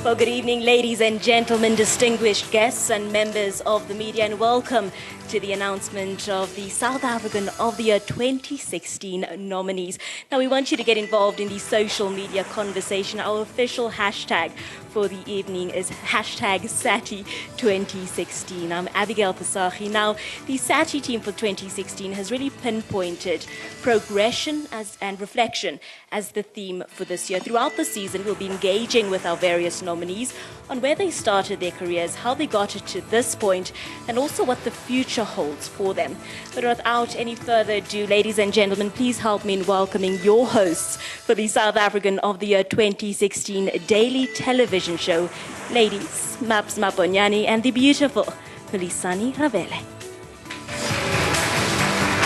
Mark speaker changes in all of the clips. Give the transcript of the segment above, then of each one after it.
Speaker 1: Well, good evening, ladies and gentlemen, distinguished guests and members of the media, and welcome to the announcement of the South African of the Year 2016 nominees. Now, we want you to get involved in the social media conversation. Our official hashtag for the evening is hashtag SATY 2016. I'm Abigail Pasachi. Now, the SATY team for 2016 has really pinpointed progression and reflection as the theme for this year. Throughout the season, we'll be engaging with our various nominees on where they started their careers, how they got it to this point, and also what the future holds for them. But without any further ado, ladies and gentlemen, please help me in welcoming your hosts for the South African of the Year 2016 daily television show. Ladies, Maps Maponyane and the beautiful Hulisani Ravele.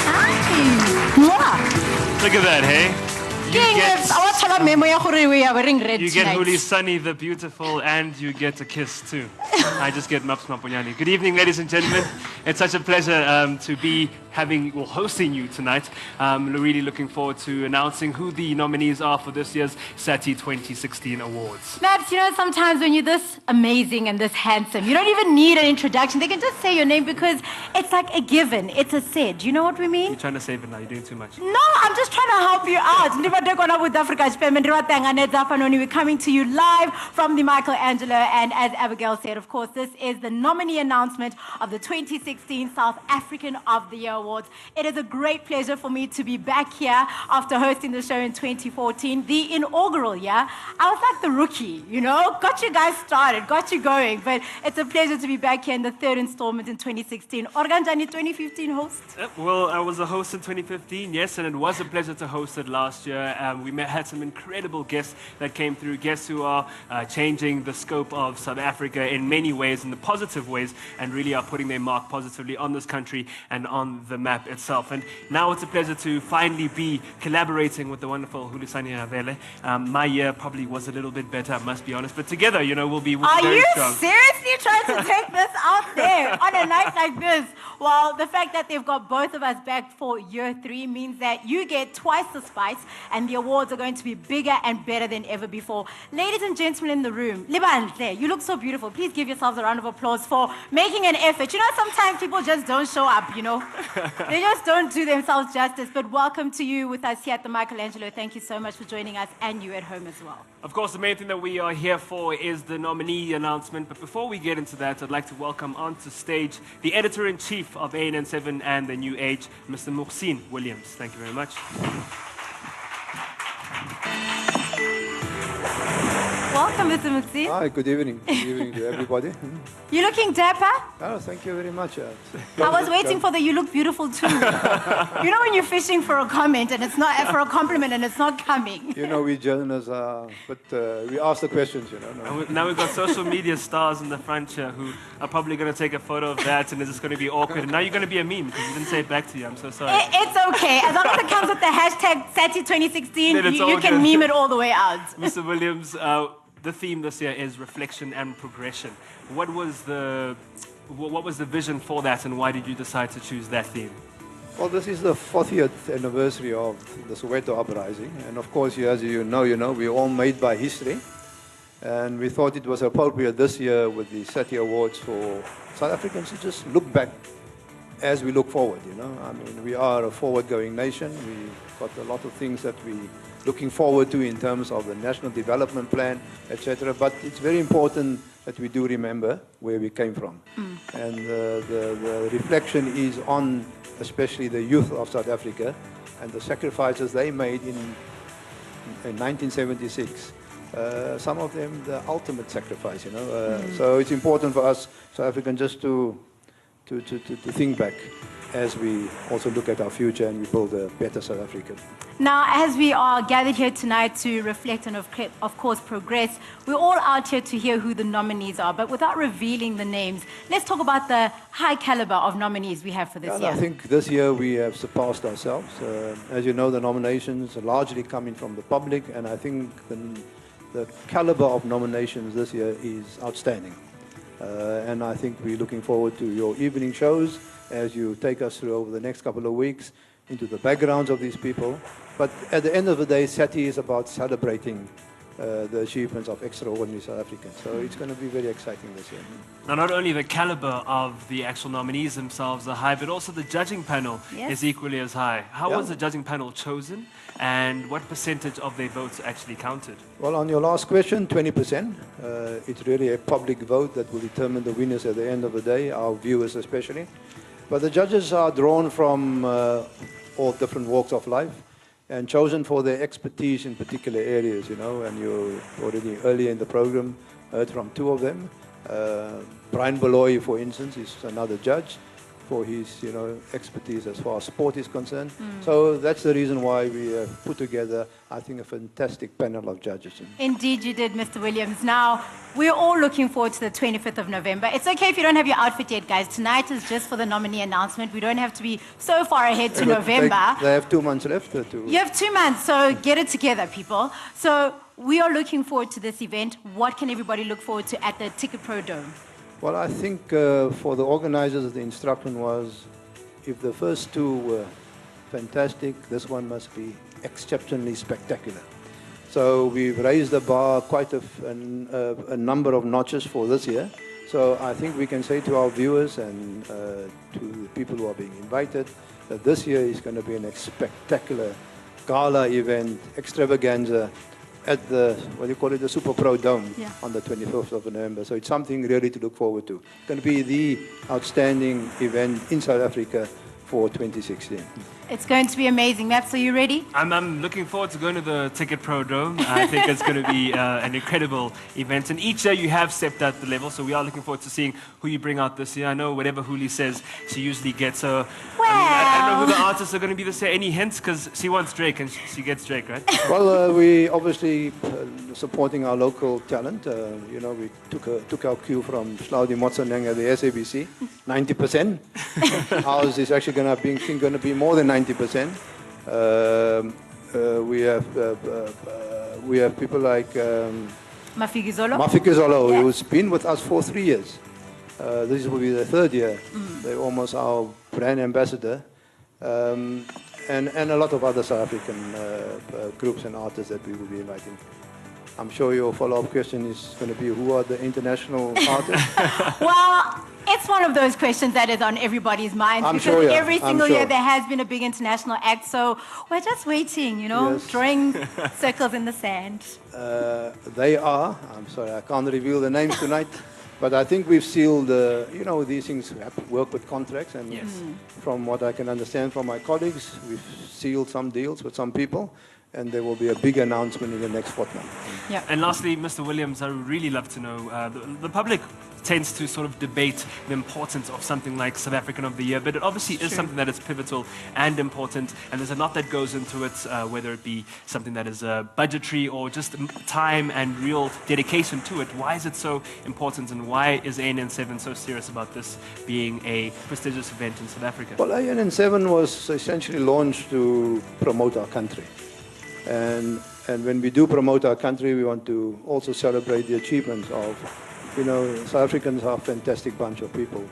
Speaker 2: Hi. Look at that, hey? You get Hulisani the beautiful, and you get a kiss too. I just get Maps Maponyane. Good evening, ladies and gentlemen. It's such a pleasure to be hosting you tonight. Really looking forward to announcing who the nominees are for this year's SATY 2016 awards.
Speaker 3: Maps, you know, sometimes when you're this amazing and this handsome, you don't even need an introduction. They can just say your name because it's like a given. It's a said. Do you know what we mean?
Speaker 2: You're trying to save it now. You're doing too much.
Speaker 3: No, I'm just trying to help you out. We're coming to you live from the Michelangelo, and as Abigail said, of course, this is the nominee announcement of the 2016 South African of the Year Awards. It is a great pleasure for me to be back here after hosting the show in 2014, the inaugural year. I was like the rookie, you know, got you guys started, got you going, but it's a pleasure to be back here in the third installment in 2016. Organjani, 2015 host?
Speaker 2: Well, I was a host in 2015, yes, and it was a pleasure to host it last year. We had some incredible guests that came through, guests who are changing the scope of South Africa in many ways, in the positive ways, and really are putting their mark positively on this country and on the map itself. And now it's a pleasure to finally be collaborating with the wonderful Hulisani Ravele. My year probably was a little bit better, I must be honest, but together, you know, we'll be very strong.
Speaker 3: Are you seriously trying to take this out there on a night like this? Well, the fact that they've got both of us back for year 3 means that you get twice the spice, and the awards are going to be bigger and better than ever before. Ladies and gentlemen in the room, Libandle, you look so beautiful. Please give yourselves a round of applause for making an effort. You know, sometimes people just don't show up, you know. They just don't do themselves justice. But welcome to you with us here at the Michelangelo. Thank you so much for joining us, and you at home as well.
Speaker 2: Of course, the main thing that we are here for is the nominee announcement. But before we get into that, I'd like to welcome onto stage the editor-in-chief of ANN7 and the New Age, Mr. Muhsin Williams. Thank you very much.
Speaker 3: Welcome, Mr. Muhsin.
Speaker 4: Hi, good evening. Good evening to everybody.
Speaker 3: You're looking dapper.
Speaker 4: Oh, thank you very much.
Speaker 3: I was waiting for the you look beautiful too. You know when you're fishing for a comment and it's not for a compliment and it's not coming.
Speaker 4: You know, we journalists are, but we ask the questions, you know. No.
Speaker 2: Now we've got social media stars in the front here who are probably going to take a photo of that, and it's just going to be awkward. And now you're going to be a meme because you didn't say it back to you. I'm so sorry.
Speaker 3: It's okay. As long as it comes with the hashtag SATY 2016, you can meme it all the way out.
Speaker 2: Mr. Williams, the theme this year is reflection and progression. What was the vision for that, and why did you decide to choose that theme?
Speaker 4: Well, this is the 40th anniversary of the Soweto uprising, and of course, as you know, we're all made by history, and we thought it was appropriate this year with the SATY Awards for South Africans to just look back as we look forward. You know, I mean, we are a forward-going nation. We've got a lot of things that we looking forward to in terms of the National Development Plan, etc. But it's very important that we do remember where we came from. And the reflection is on especially the youth of South Africa and the sacrifices they made in 1976. Some of them the ultimate sacrifice, you know. So it's important for us South Africans just to think back as we also look at our future and we build a better South Africa.
Speaker 3: Now, as we are gathered here tonight to reflect and, of course, progress, we're all out here to hear who the nominees are. But without revealing the names, let's talk about the high caliber of nominees we have for this year.
Speaker 4: I think this year we have surpassed ourselves. As you know, the nominations are largely coming from the public, and I think the caliber of nominations this year is outstanding. And I think we're looking forward to your evening shows as you take us through over the next couple of weeks into the backgrounds of these people. But at the end of the day, SATY is about celebrating the achievements of extraordinary South Africans. So it's going to be very exciting this year.
Speaker 2: Now, not only the caliber of the actual nominees themselves are high, but also the judging panel is equally as high. How was the judging panel chosen, and what percentage of their votes actually counted?
Speaker 4: Well, on your last question, 20%. It's really a public vote that will determine the winners at the end of the day, our viewers especially. But the judges are drawn from all different walks of life and chosen for their expertise in particular areas, you know, and you already earlier in the program heard from two of them. Brian Beloy, for instance, is another judge for his, you know, expertise as far as sport is concerned. So that's the reason why we have put together, I think, a fantastic panel of judges.
Speaker 3: Indeed, you did, Mr. Williams. Now, we're all looking forward to the 25th of November. It's okay if you don't have your outfit yet, guys. Tonight is just for the nominee announcement. We don't have to be so far ahead to November.
Speaker 4: They have 2 months left.
Speaker 3: You have 2 months, so get it together, people. So we are looking forward to this event. What can everybody look forward to at the Ticket Pro Dome?
Speaker 4: Well, I think for the organizers, the instruction was, if the first two were fantastic, this one must be exceptionally spectacular. So we've raised the bar quite a number of notches for this year. So I think we can say to our viewers and to the people who are being invited that this year is going to be a spectacular gala event, extravaganza, at the, what do you call it, the Super Pro Dome on the 25th of November. So it's something really to look forward to. It's going to be the outstanding event in South Africa for 2016.
Speaker 3: It's going to be amazing. Maps, are you ready?
Speaker 2: I'm looking forward to going to the Ticket Pro Dome. I think it's going to be an incredible event. And each year you have stepped up the level, so we are looking forward to seeing who you bring out this year. I know whatever Huli says, she usually gets. So I don't know who the artists are going to be this year. Any hints? Because she wants Drake, and she gets Drake, right?
Speaker 4: Well, we obviously supporting our local talent. You know, we took our cue from Slaudi Motsoneng at the SABC, 90%. Ours is actually going to be more than 90%. We have people like Mafikizolo, who's been with us for 3 years. This will be the 3rd year. They're almost our brand ambassador. And a lot of other South African groups and artists that we will be inviting. I'm sure your follow-up question is going to be, who are the international artists?
Speaker 3: Well, it's one of those questions that is on everybody's mind. Every single year there has been a big international act, so we're just waiting, you know, drawing circles in the sand.
Speaker 4: They are. I'm sorry, I can't reveal the names tonight. But I think we've sealed, you know, these things have to work with contracts. And from what I can understand from my colleagues, we've sealed some deals with some people. And there will be a big announcement in the next fortnight.
Speaker 3: Yeah.
Speaker 2: And lastly, Mr. Williams, I would really love to know, the public tends to sort of debate the importance of something like South African of the Year, but it obviously is something that is pivotal and important, and there's a lot that goes into it, whether it be something that is budgetary or just time and real dedication to it. Why is it so important, and why is ANN7 so serious about this being a prestigious event in South Africa?
Speaker 4: Well, ANN7 was essentially launched to promote our country. And when we do promote our country, we want to also celebrate the achievements of, you know, South Africans are a fantastic bunch of people.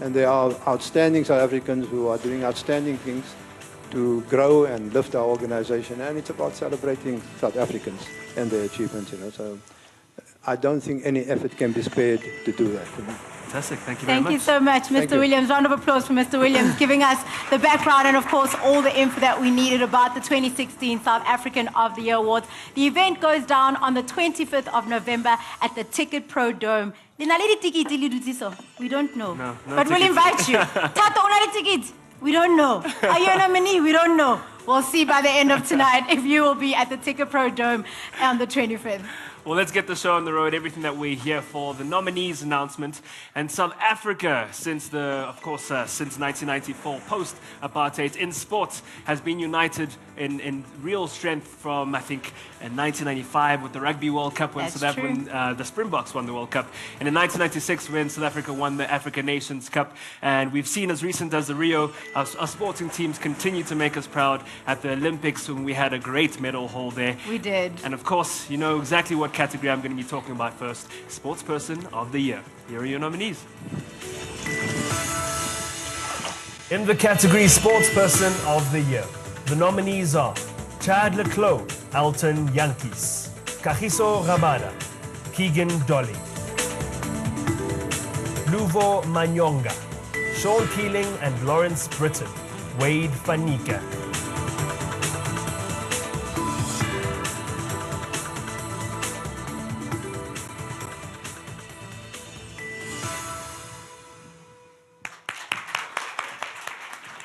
Speaker 4: And they are outstanding South Africans who are doing outstanding things to grow and lift our organization. And it's about celebrating South Africans and their achievements, you know. So I don't think any effort can be spared to do that. You know?
Speaker 2: Fantastic. Thank you very much.
Speaker 3: Thank you so much, Mr. Williams. Round of applause for Mr. Williams, giving us the background and, of course, all the info that we needed about the 2016 South African of the Year Awards. The event goes down on the 25th of November at the Ticket Pro Dome. We don't know.
Speaker 2: No
Speaker 3: but we'll invite you. Tato, ticket. We don't know. Are you a nominee? We don't know. We'll see by the end of tonight if you will be at the Ticket Pro Dome on the 25th.
Speaker 2: Well, let's get the show on the road, everything that we're here for, the nominees announcement. And South Africa, since 1994, post-apartheid in sports, has been united in real strength from, I think, in 1995 with the Rugby World Cup when the Springboks won the World Cup. And in 1996 when South Africa won the African Nations Cup. And we've seen as recent as the Rio, our sporting teams continue to make us proud. At the Olympics, when we had a great medal haul there.
Speaker 3: We did.
Speaker 2: And of course, you know exactly what category I'm going to be talking about first. Sportsperson of the Year. Here are your nominees. In the category Sportsperson of the Year, the nominees are Chad Leclos, Elton Yankees;
Speaker 5: Kagiso Rabada, Keegan Dolly. Luvo Manyonga, Sean Keeling and Lawrence Britton, Wade Fanika.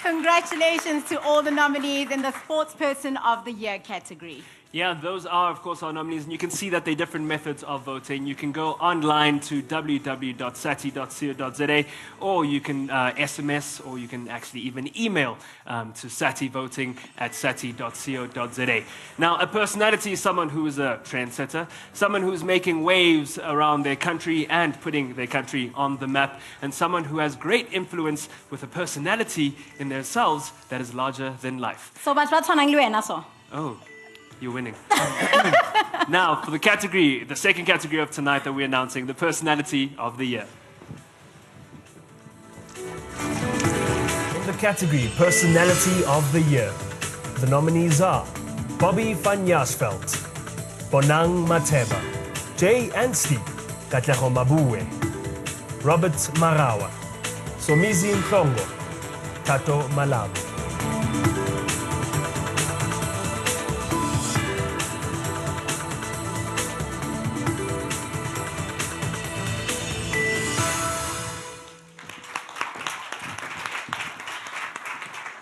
Speaker 3: Congratulations to all the nominees in the Sportsperson of the Year category.
Speaker 2: Yeah, those are, of course, our nominees, and you can see that there are different methods of voting. You can go online to www.saty.co.za, or you can SMS, or you can actually even email to satyvoting@saty.co.za. Now, a personality is someone who is a trendsetter, someone who is making waves around their country and putting their country on the map, and someone who has great influence with a personality in themselves that is larger than life.
Speaker 3: So much for tshwanang le wena, so.
Speaker 2: Oh. You're winning. Now, for the category, the second category of tonight that we're announcing, the Personality of the Year.
Speaker 5: In the category Personality of the Year, the nominees are Bobby van Jaarsveld, Bonang Mateba, Jay Anstey, Katlego Mabue, Robert Marawa, Somizi Nhlongo, Tato Malabo.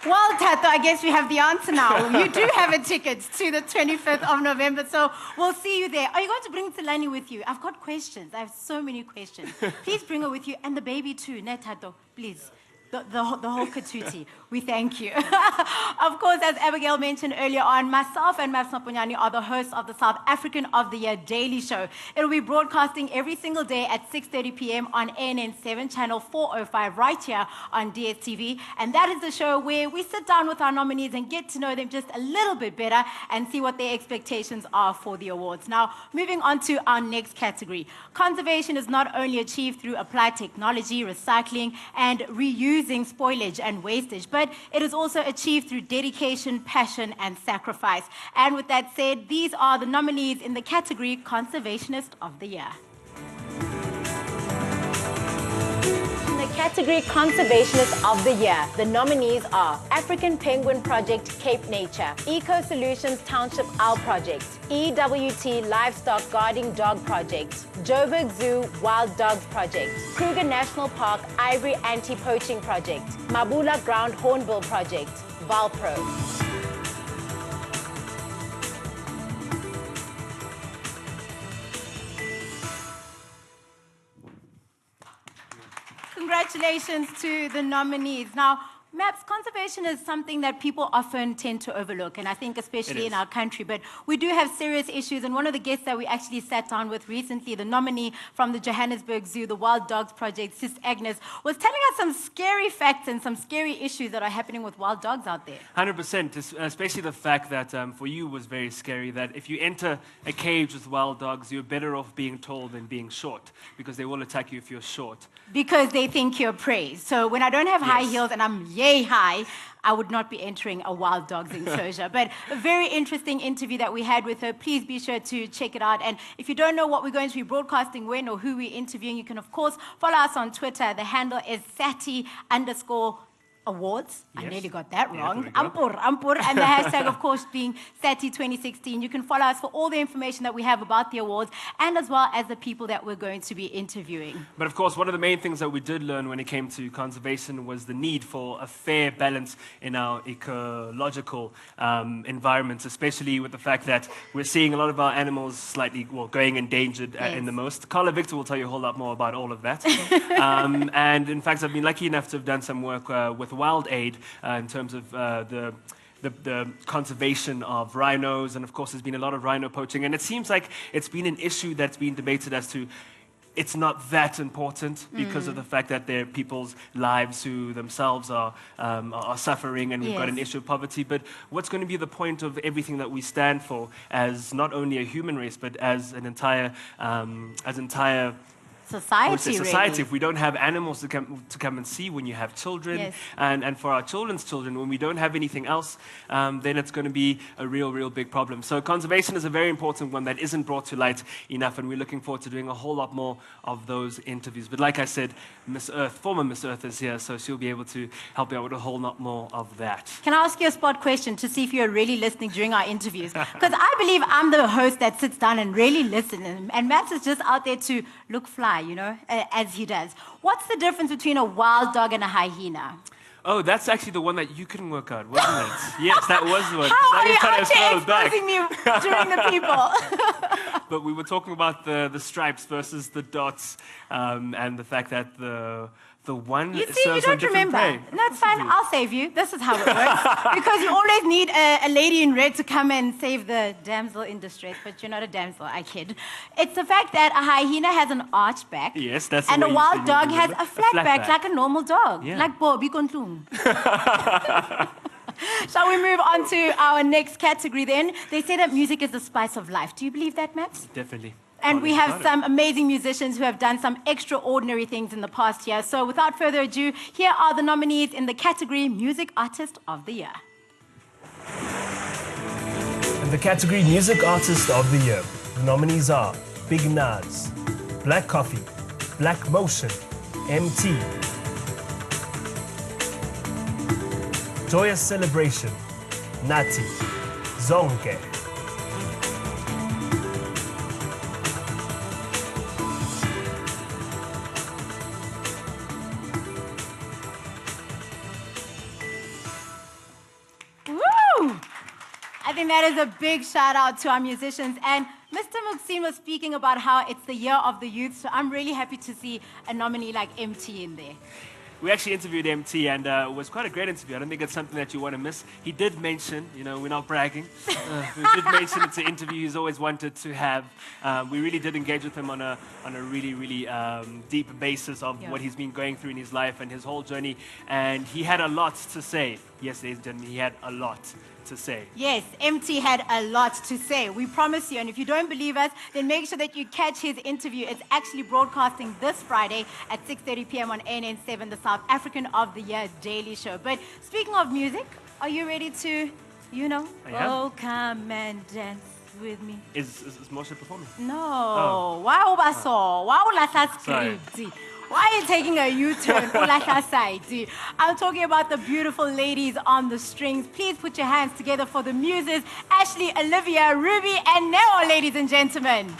Speaker 3: Well, Tato, I guess we have the answer now. You do have a ticket to the 25th of November, so we'll see you there. Are you going to bring Tselani with you? I've got questions. I have so many questions. Please bring her with you, and the baby too, ne, Tato, please. The whole Katuti. We thank you. Of course, as Abigail mentioned earlier on, myself and Maps Maponyani are the hosts of the South African of the Year Daily Show. It will be broadcasting every single day at 6:30 p.m. on ANN7, channel 405, right here on DSTV. And that is the show where we sit down with our nominees and get to know them just a little bit better and see what their expectations are for the awards. Now, moving on to our next category. Conservation is not only achieved through applied technology, recycling, and reusing spoilage and wastage, but it is also achieved through dedication, passion, and sacrifice. And with that said, these are the nominees in the category Conservationist of the Year. In the category Conservationist of the Year, the nominees are African Penguin Project Cape Nature, Eco Solutions Township Owl Project, EWT Livestock Guarding Dog Project, Joburg Zoo Wild Dogs Project, Kruger National Park Ivory Anti-Poaching Project, Mabula Ground Hornbill Project, Valpro. Congratulations to the nominees. Now, Maps, conservation is something that people often tend to overlook, and I think especially in our country, but we do have serious issues, and one of the guests that we actually sat down with recently, the nominee from the Johannesburg Zoo, the Wild Dogs Project, Sis Agnes, was telling us some scary facts and some scary issues that are happening with wild dogs out there.
Speaker 2: 100%, especially the fact that for you was very scary, that if you enter a cage with wild dogs, you're better off being tall than being short, because they will attack you if you're short.
Speaker 3: Because they think you're prey. So when I don't have high heels and I'm yay high, I would not be entering a wild dog's enclosure. But a very interesting interview that we had with her. Please be sure to check it out. And if you don't know what we're going to be broadcasting when or who we're interviewing, you can, of course, follow us on Twitter. The handle is SATY_awards.
Speaker 2: Yes.
Speaker 3: I nearly got that wrong.
Speaker 2: Yeah,
Speaker 3: Ampur. And the hashtag, of course, being SATY 2016. You can follow us for all the information that we have about the awards and as well as the people that we're going to be interviewing.
Speaker 2: But of course, one of the main things that we did learn when it came to conservation was the need for a fair balance in our ecological environments, especially with the fact that we're seeing a lot of our animals slightly, going endangered in the most. Carla Victor will tell you a whole lot more about all of that. And in fact, I've been lucky enough to have done some work with Wild Aid in terms of the conservation of rhinos, and of course there's been a lot of rhino poaching, and it seems like it's been an issue that's been debated as to it's not that important because of the fact that there are people's lives who themselves are suffering, and we've got an issue of poverty. But what's going to be the point of everything that we stand for as not only a human race, but as an entire
Speaker 3: society,
Speaker 2: society.
Speaker 3: really.
Speaker 2: If we don't have animals to come and see when you have children,
Speaker 3: Yes.
Speaker 2: and for our children's children, when we don't have anything else, then it's going to be a real big problem. So conservation is a very important one that isn't brought to light enough, and we're looking forward to doing a whole lot more of those interviews. But like I said, Miss Earth, former Miss Earth is here, so she'll be able to help you out with a whole lot more of that.
Speaker 3: Can I ask you a spot question to see if you're really listening during our interviews? Because I believe I'm the host that sits down and really listens, and Max is just out there to look fly, you know, as he does. What's the difference between a wild dog and a hyena?
Speaker 2: Oh, that's actually the one that you couldn't work out, wasn't it? Yes, that was the one.
Speaker 3: How are
Speaker 2: That
Speaker 3: you
Speaker 2: kind of
Speaker 3: out there
Speaker 2: throws back.
Speaker 3: exposing me during the people?
Speaker 2: But we were talking about the stripes versus the dots, and the fact that the one
Speaker 3: You see, you
Speaker 2: serves on
Speaker 3: don't
Speaker 2: different
Speaker 3: remember.
Speaker 2: prey.
Speaker 3: No, it's fine. I'll save you. This is how it works. Because you always need a lady in red to come and save the damsel in distress. But you're not a damsel, I kid. It's the fact that a hyena has an arched back.
Speaker 2: Yes, that's the
Speaker 3: And
Speaker 2: way
Speaker 3: a
Speaker 2: you
Speaker 3: wild
Speaker 2: said
Speaker 3: dog
Speaker 2: you
Speaker 3: has
Speaker 2: remember.
Speaker 3: a flat back,
Speaker 2: back.
Speaker 3: like a normal dog.
Speaker 2: Yeah.
Speaker 3: Like Bobby Kontlung. Shall we move on to our next category then? They say that music is the spice of life. Do you believe that, Max?
Speaker 2: Definitely.
Speaker 3: And we have
Speaker 2: Got it.
Speaker 3: some amazing musicians who have done some extraordinary things in the past year. So without further ado, here are the nominees in the category Music Artist of the Year.
Speaker 5: In the category Music Artist of the Year, the nominees are Big Nas, Black Coffee, Black Motion, MT, Joyous Celebration, Nati, Zonke.
Speaker 3: Woo! I think that is a big shout out to our musicians. And Mr. Muxine was speaking about how it's the year of the youth, so I'm really happy to see a nominee like MT in there.
Speaker 2: We actually interviewed MT, and it was quite a great interview. I don't think it's something that you want to miss. He did mention, you know, we're not bragging. We did mention it's an interview he's always wanted to have. We really did engage with him on a really deep basis of what he's been going through in his life and his whole journey. And he had a lot to say. Yes, ladies and gentlemen, he had a lot to say.
Speaker 3: Yes, MT had a lot to say. We promise you. And if you don't believe us, then make sure that you catch his interview. It's actually broadcasting this Friday at 6:30 p.m. on ANN7, the South African of the Year Daily Show. But speaking of music, are you ready to, you know,
Speaker 2: I am.
Speaker 3: oh, come and dance with me?
Speaker 2: Is Moshe performing?
Speaker 3: No. Why Obaso? Why Ulasa
Speaker 2: Sorry.
Speaker 3: script? Why are you taking a U-turn? Ulasa side. I'm talking about the beautiful ladies on the strings. Please put your hands together for the muses, Ashley, Olivia, Ruby, and Neo, ladies and gentlemen.